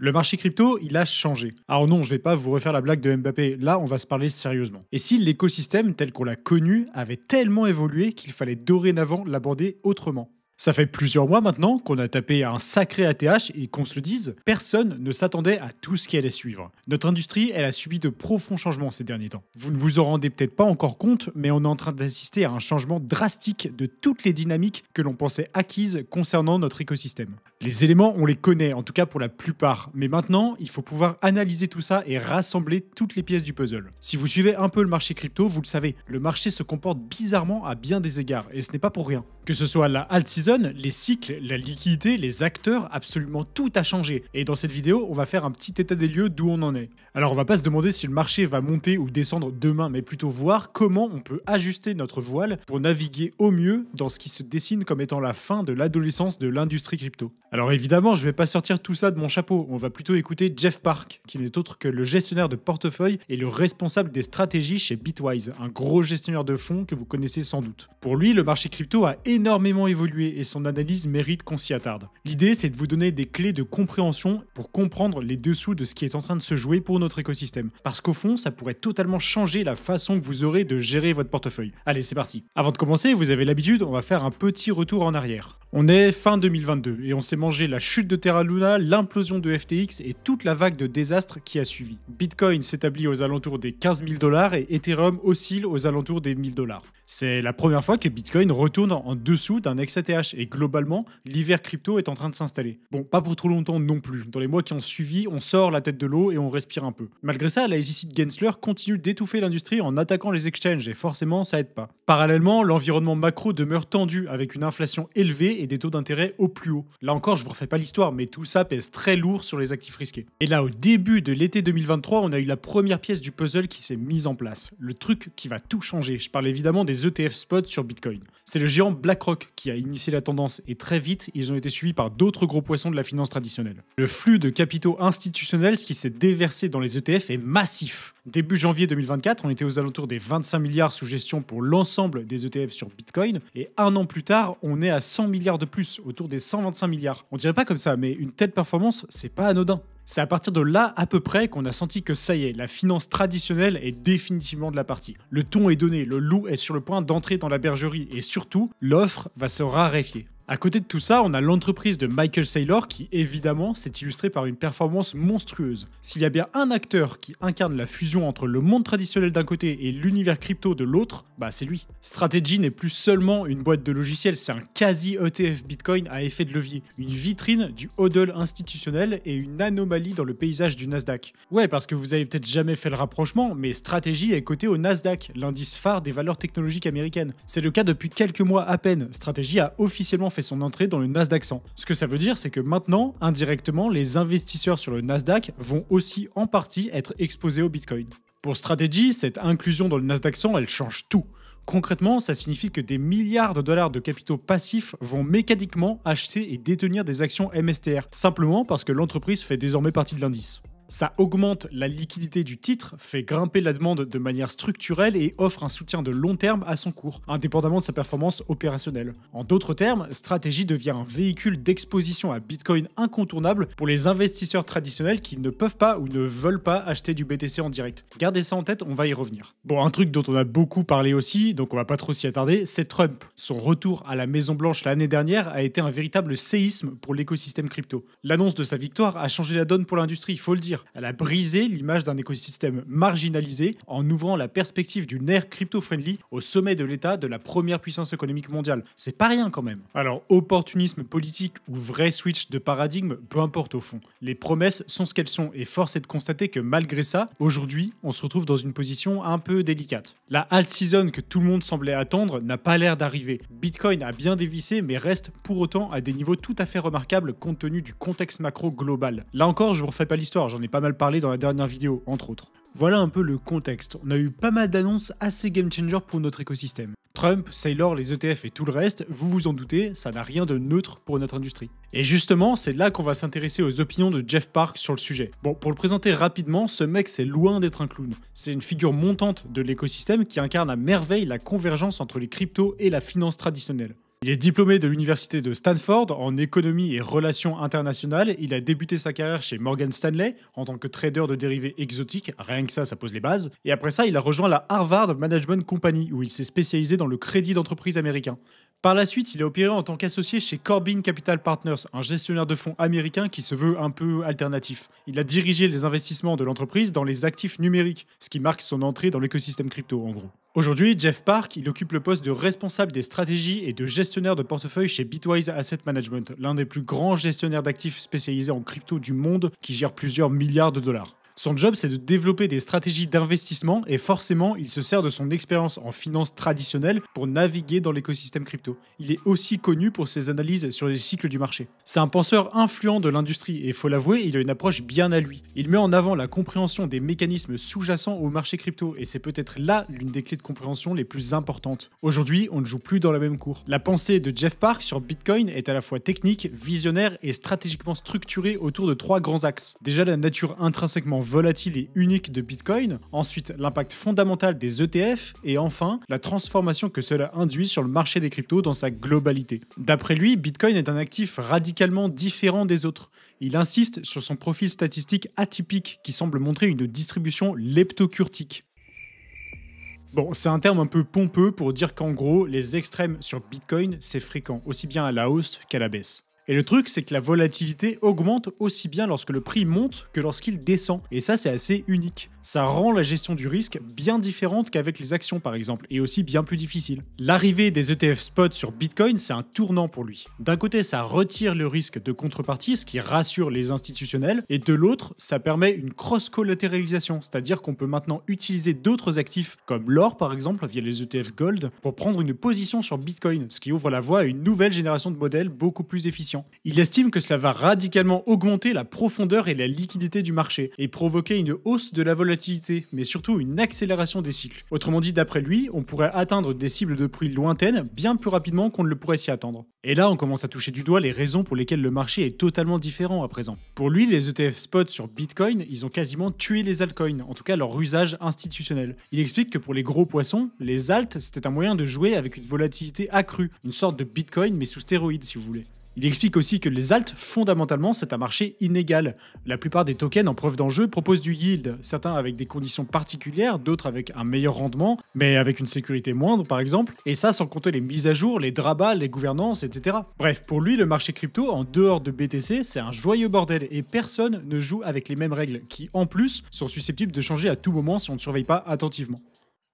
Le marché crypto, il a changé. Alors non, je vais pas vous refaire la blague de Mbappé, là on va se parler sérieusement. Et si l'écosystème tel qu'on l'a connu avait tellement évolué qu'il fallait dorénavant l'aborder autrement? Ça fait plusieurs mois maintenant qu'on a tapé un sacré ATH et qu'on se le dise, personne ne s'attendait à tout ce qui allait suivre. Notre industrie, elle a subi de profonds changements ces derniers temps. Vous ne vous en rendez peut-être pas encore compte, mais on est en train d'assister à un changement drastique de toutes les dynamiques que l'on pensait acquises concernant notre écosystème. Les éléments, on les connaît, en tout cas pour la plupart, mais maintenant, il faut pouvoir analyser tout ça et rassembler toutes les pièces du puzzle. Si vous suivez un peu le marché crypto, vous le savez, le marché se comporte bizarrement à bien des égards, et ce n'est pas pour rien. Que ce soit la alt season, les cycles, la liquidité, les acteurs, absolument tout a changé. Et dans cette vidéo, on va faire un petit état des lieux d'où on en est. Alors on va pas se demander si le marché va monter ou descendre demain, mais plutôt voir comment on peut ajuster notre voile pour naviguer au mieux dans ce qui se dessine comme étant la fin de l'adolescence de l'industrie crypto. Alors évidemment, je vais pas sortir tout ça de mon chapeau, on va plutôt écouter Jeff Park, qui n'est autre que le gestionnaire de portefeuille et le responsable des stratégies chez Bitwise, un gros gestionnaire de fonds que vous connaissez sans doute. Pour lui, le marché crypto a énormément évolué et son analyse mérite qu'on s'y attarde. L'idée, c'est de vous donner des clés de compréhension pour comprendre les dessous de ce qui est en train de se jouer pour notre écosystème. Parce qu'au fond, ça pourrait totalement changer la façon que vous aurez de gérer votre portefeuille. Allez, c'est parti. Avant de commencer, vous avez l'habitude, on va faire un petit retour en arrière. On est fin 2022 et on s'est mangé la chute de Terra Luna, l'implosion de FTX et toute la vague de désastres qui a suivi. Bitcoin s'établit aux alentours des 15 000 $ et Ethereum oscille aux alentours des 1000 $. C'est la première fois que Bitcoin retourne en dessous d'un ex-ATH et globalement, l'hiver crypto est en train de s'installer. Bon, pas pour trop longtemps non plus. Dans les mois qui ont suivi, on sort la tête de l'eau et on respire un peu. Malgré ça, la SEC de Gensler continue d'étouffer l'industrie en attaquant les exchanges et forcément, ça aide pas. Parallèlement, l'environnement macro demeure tendu avec une inflation élevée et des taux d'intérêt au plus haut. Là encore, je vous refais pas l'histoire, mais tout ça pèse très lourd sur les actifs risqués. Et là, au début de l'été 2023, on a eu la première pièce du puzzle qui s'est mise en place. Le truc qui va tout changer. Je parle évidemment des ETF spot sur Bitcoin. C'est le géant BlackRock qui a initié la tendance et très vite, ils ont été suivis par d'autres gros poissons de la finance traditionnelle. Le flux de capitaux institutionnels qui s'est déversé dans les ETF est massif. Début janvier 2024, on était aux alentours des 25 milliards sous gestion pour l'ensemble des ETF sur Bitcoin et un an plus tard, on est à 100 milliards de plus, autour des 125 milliards. On dirait pas comme ça, mais une telle performance, c'est pas anodin. C'est à partir de là, à peu près, qu'on a senti que ça y est, la finance traditionnelle est définitivement de la partie. Le ton est donné, le loup est sur le point d'entrer dans la bergerie et surtout, l'offre va se raréfier. À côté de tout ça, on a l'entreprise de Michael Saylor qui, évidemment, s'est illustrée par une performance monstrueuse. S'il y a bien un acteur qui incarne la fusion entre le monde traditionnel d'un côté et l'univers crypto de l'autre, bah c'est lui. Strategy n'est plus seulement une boîte de logiciels, c'est un quasi-ETF Bitcoin à effet de levier, une vitrine du hodl institutionnel et une anomalie dans le paysage du Nasdaq. Ouais, parce que vous avez peut-être jamais fait le rapprochement, mais Strategy est coté au Nasdaq, l'indice phare des valeurs technologiques américaines. C'est le cas depuis quelques mois à peine. Strategy a officiellement fait son entrée dans le Nasdaq 100. Ce que ça veut dire, c'est que maintenant, indirectement, les investisseurs sur le Nasdaq vont aussi en partie être exposés au Bitcoin. Pour Strategy, cette inclusion dans le Nasdaq 100, elle change tout. Concrètement, ça signifie que des milliards de dollars de capitaux passifs vont mécaniquement acheter et détenir des actions MSTR, simplement parce que l'entreprise fait désormais partie de l'indice. Ça augmente la liquidité du titre, fait grimper la demande de manière structurelle et offre un soutien de long terme à son cours, indépendamment de sa performance opérationnelle. En d'autres termes, Strategy devient un véhicule d'exposition à Bitcoin incontournable pour les investisseurs traditionnels qui ne peuvent pas ou ne veulent pas acheter du BTC en direct. Gardez ça en tête, on va y revenir. Bon, un truc dont on a beaucoup parlé aussi, donc on va pas trop s'y attarder, c'est Trump. Son retour à la Maison Blanche l'année dernière a été un véritable séisme pour l'écosystème crypto. L'annonce de sa victoire a changé la donne pour l'industrie, il faut le dire. Elle a brisé l'image d'un écosystème marginalisé en ouvrant la perspective d'une ère crypto-friendly au sommet de l'État de la première puissance économique mondiale. C'est pas rien quand même. Alors, opportunisme politique ou vrai switch de paradigme, peu importe au fond. Les promesses sont ce qu'elles sont et force est de constater que malgré ça, aujourd'hui, on se retrouve dans une position un peu délicate. La alt season que tout le monde semblait attendre n'a pas l'air d'arriver. Bitcoin a bien dévissé mais reste pour autant à des niveaux tout à fait remarquables compte tenu du contexte macro global. Là encore, je vous refais pas l'histoire, j'en ai pas mal parlé dans la dernière vidéo, entre autres. Voilà un peu le contexte. On a eu pas mal d'annonces assez game changer pour notre écosystème. Trump, Saylor, les ETF et tout le reste, vous vous en doutez, ça n'a rien de neutre pour notre industrie. Et justement, c'est là qu'on va s'intéresser aux opinions de Jeff Park sur le sujet. Bon, pour le présenter rapidement, ce mec c'est loin d'être un clown. C'est une figure montante de l'écosystème qui incarne à merveille la convergence entre les cryptos et la finance traditionnelle. Il est diplômé de l'université de Stanford en économie et relations internationales. Il a débuté sa carrière chez Morgan Stanley en tant que trader de dérivés exotiques. Rien que ça pose les bases. Et après ça, il a rejoint la Harvard Management Company où il s'est spécialisé dans le crédit d'entreprise américain. Par la suite, il a opéré en tant qu'associé chez Corbin Capital Partners, un gestionnaire de fonds américain qui se veut un peu alternatif. Il a dirigé les investissements de l'entreprise dans les actifs numériques, ce qui marque son entrée dans l'écosystème crypto en gros. Aujourd'hui, Jeff Park, il occupe le poste de responsable des stratégies et de gestionnaire de portefeuille chez Bitwise Asset Management, l'un des plus grands gestionnaires d'actifs spécialisés en crypto du monde qui gère plusieurs milliards de dollars. Son job, c'est de développer des stratégies d'investissement et forcément, il se sert de son expérience en finance traditionnelle pour naviguer dans l'écosystème crypto. Il est aussi connu pour ses analyses sur les cycles du marché. C'est un penseur influent de l'industrie et faut l'avouer, il a une approche bien à lui. Il met en avant la compréhension des mécanismes sous-jacents au marché crypto et c'est peut-être là l'une des clés de compréhension les plus importantes. Aujourd'hui, on ne joue plus dans la même cour. La pensée de Jeff Park sur Bitcoin est à la fois technique, visionnaire et stratégiquement structurée autour de 3 grands axes. Déjà la nature intrinsèquement volatile et unique de Bitcoin, ensuite l'impact fondamental des ETF, et enfin la transformation que cela induit sur le marché des cryptos dans sa globalité. D'après lui, Bitcoin est un actif radicalement différent des autres. Il insiste sur son profil statistique atypique qui semble montrer une distribution leptocurtique. Bon, c'est un terme un peu pompeux pour dire qu'en gros, les extrêmes sur Bitcoin, c'est fréquent, aussi bien à la hausse qu'à la baisse. Et le truc, c'est que la volatilité augmente aussi bien lorsque le prix monte que lorsqu'il descend. Et ça, c'est assez unique. Ça rend la gestion du risque bien différente qu'avec les actions, par exemple, et aussi bien plus difficile. L'arrivée des ETF spot sur Bitcoin, c'est un tournant pour lui. D'un côté, ça retire le risque de contrepartie, ce qui rassure les institutionnels, et de l'autre, ça permet une cross-collatéralisation, c'est-à-dire qu'on peut maintenant utiliser d'autres actifs, comme l'or par exemple, via les ETF Gold, pour prendre une position sur Bitcoin, ce qui ouvre la voie à une nouvelle génération de modèles beaucoup plus efficients. Il estime que cela va radicalement augmenter la profondeur et la liquidité du marché, et provoquer une hausse de la volatilité, mais surtout une accélération des cycles. Autrement dit, d'après lui, on pourrait atteindre des cibles de prix lointaines bien plus rapidement qu'on ne le pourrait s'y attendre. Et là, on commence à toucher du doigt les raisons pour lesquelles le marché est totalement différent à présent. Pour lui, les ETF spot sur Bitcoin, ils ont quasiment tué les altcoins, en tout cas leur usage institutionnel. Il explique que pour les gros poissons, les alts, c'était un moyen de jouer avec une volatilité accrue, une sorte de Bitcoin mais sous stéroïdes si vous voulez. Il explique aussi que les alts, fondamentalement, c'est un marché inégal. La plupart des tokens en preuve d'enjeu proposent du yield, certains avec des conditions particulières, d'autres avec un meilleur rendement, mais avec une sécurité moindre par exemple, et ça sans compter les mises à jour, les drabats, les gouvernances, etc. Bref, pour lui, le marché crypto, en dehors de BTC, c'est un joyeux bordel, et personne ne joue avec les mêmes règles, qui en plus sont susceptibles de changer à tout moment si on ne surveille pas attentivement.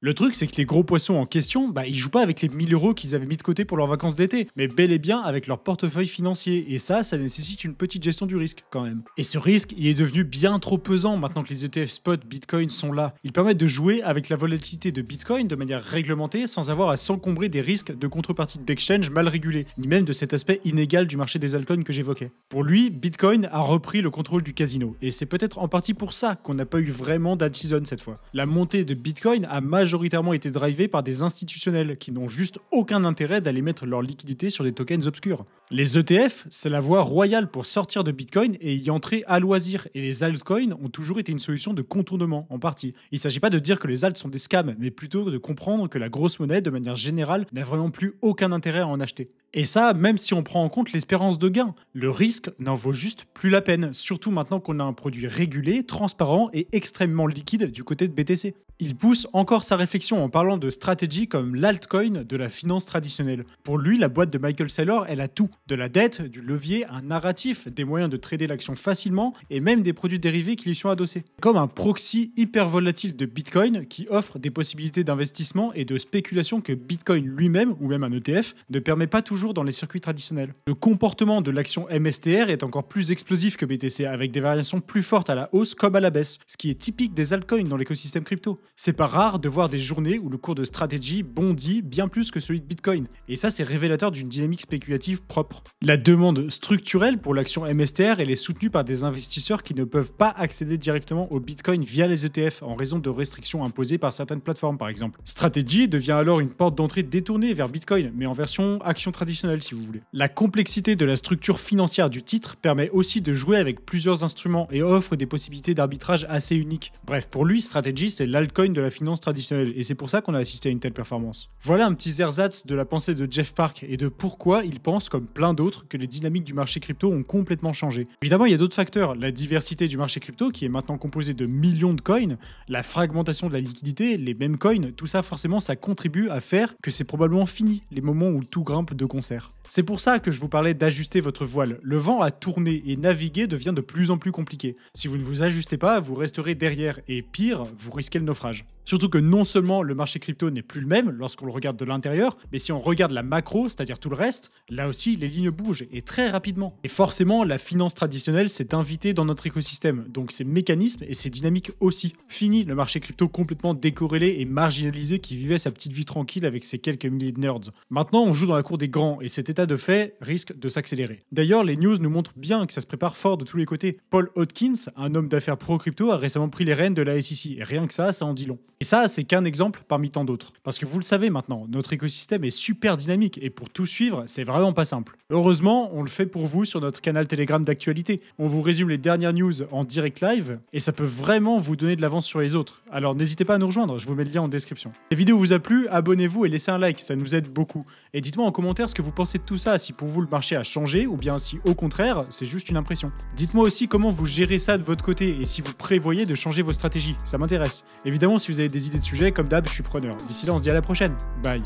Le truc, c'est que les gros poissons en question, ils jouent pas avec les 1000 € qu'ils avaient mis de côté pour leurs vacances d'été, mais bel et bien avec leur portefeuille financier, et ça nécessite une petite gestion du risque quand même. Et ce risque, il est devenu bien trop pesant maintenant que les ETF spot Bitcoin sont là. Ils permettent de jouer avec la volatilité de Bitcoin de manière réglementée sans avoir à s'encombrer des risques de contrepartie d'exchange mal régulés, ni même de cet aspect inégal du marché des altcoins que j'évoquais. Pour lui, Bitcoin a repris le contrôle du casino, et c'est peut-être en partie pour ça qu'on n'a pas eu vraiment d'alt-season cette fois. La montée de Bitcoin a majoritairement été drivée par des institutionnels qui n'ont juste aucun intérêt d'aller mettre leur liquidité sur des tokens obscurs. Les ETF, c'est la voie royale pour sortir de Bitcoin et y entrer à loisir, et les altcoins ont toujours été une solution de contournement, en partie. Il ne s'agit pas de dire que les alts sont des scams, mais plutôt de comprendre que la grosse monnaie, de manière générale, n'a vraiment plus aucun intérêt à en acheter. Et ça, même si on prend en compte l'espérance de gain. Le risque n'en vaut juste plus la peine, surtout maintenant qu'on a un produit régulé, transparent et extrêmement liquide du côté de BTC. Il pousse encore sa réflexion en parlant de stratégies comme l'altcoin de la finance traditionnelle. Pour lui, la boîte de Michael Saylor, elle a tout. De la dette, du levier, un narratif, des moyens de trader l'action facilement et même des produits dérivés qui lui sont adossés. Comme un proxy hyper volatile de Bitcoin qui offre des possibilités d'investissement et de spéculation que Bitcoin lui-même, ou même un ETF, ne permet pas toujours dans les circuits traditionnels. Le comportement de l'action MSTR est encore plus explosif que BTC, avec des variations plus fortes à la hausse comme à la baisse, ce qui est typique des altcoins dans l'écosystème crypto. C'est pas rare de voir des journées où le cours de stratégie bondit bien plus que celui de Bitcoin, et ça c'est révélateur d'une dynamique spéculative propre. La demande structurelle pour l'action MSTR, elle est soutenue par des investisseurs qui ne peuvent pas accéder directement au Bitcoin via les ETF en raison de restrictions imposées par certaines plateformes par exemple. Strategy devient alors une porte d'entrée détournée vers Bitcoin, mais en version action traditionnelle si vous voulez. La complexité de la structure financière du titre permet aussi de jouer avec plusieurs instruments et offre des possibilités d'arbitrage assez uniques. Bref, pour lui, Strategy, c'est l'altcoin altcoins de la finance traditionnelle, et c'est pour ça qu'on a assisté à une telle performance. Voilà un petit ersatz de la pensée de Jeff Park et de pourquoi il pense, comme plein d'autres, que les dynamiques du marché crypto ont complètement changé. Évidemment, il y a d'autres facteurs, la diversité du marché crypto qui est maintenant composé de millions de coins, la fragmentation de la liquidité, les mêmes coins, tout ça forcément ça contribue à faire que c'est probablement fini les moments où tout grimpe de concert. C'est pour ça que je vous parlais d'ajuster votre voile. Le vent a tourné et naviguer devient de plus en plus compliqué. Si vous ne vous ajustez pas, vous resterez derrière et pire, vous risquez le naufrage. Surtout que non seulement le marché crypto n'est plus le même lorsqu'on le regarde de l'intérieur, mais si on regarde la macro, c'est-à-dire tout le reste, là aussi les lignes bougent et très rapidement. Et forcément, la finance traditionnelle s'est invitée dans notre écosystème, donc ces mécanismes et ces dynamiques aussi. Fini le marché crypto complètement décorrélé et marginalisé qui vivait sa petite vie tranquille avec ses quelques milliers de nerds. Maintenant, on joue dans la cour des grands et cet état de fait risque de s'accélérer. D'ailleurs, les news nous montrent bien que ça se prépare fort de tous les côtés. Paul Hodgkins, un homme d'affaires pro-crypto, a récemment pris les rênes de la SEC et rien que ça en dit long. Et ça, c'est qu'un exemple parmi tant d'autres. Parce que vous le savez maintenant, notre écosystème est super dynamique et pour tout suivre, c'est vraiment pas simple. Heureusement, on le fait pour vous sur notre canal Telegram d'actualité. On vous résume les dernières news en direct live et ça peut vraiment vous donner de l'avance sur les autres. Alors n'hésitez pas à nous rejoindre, je vous mets le lien en description. Si la vidéo vous a plu, abonnez-vous et laissez un like, ça nous aide beaucoup. Et dites-moi en commentaire ce que vous pensez de tout ça, si pour vous le marché a changé ou bien si au contraire, c'est juste une impression. Dites-moi aussi comment vous gérez ça de votre côté et si vous prévoyez de changer vos stratégies, ça m'intéresse. Évidemment, si vous avez des idées de sujets, comme d'hab, je suis preneur. D'ici là, on se dit à la prochaine. Bye.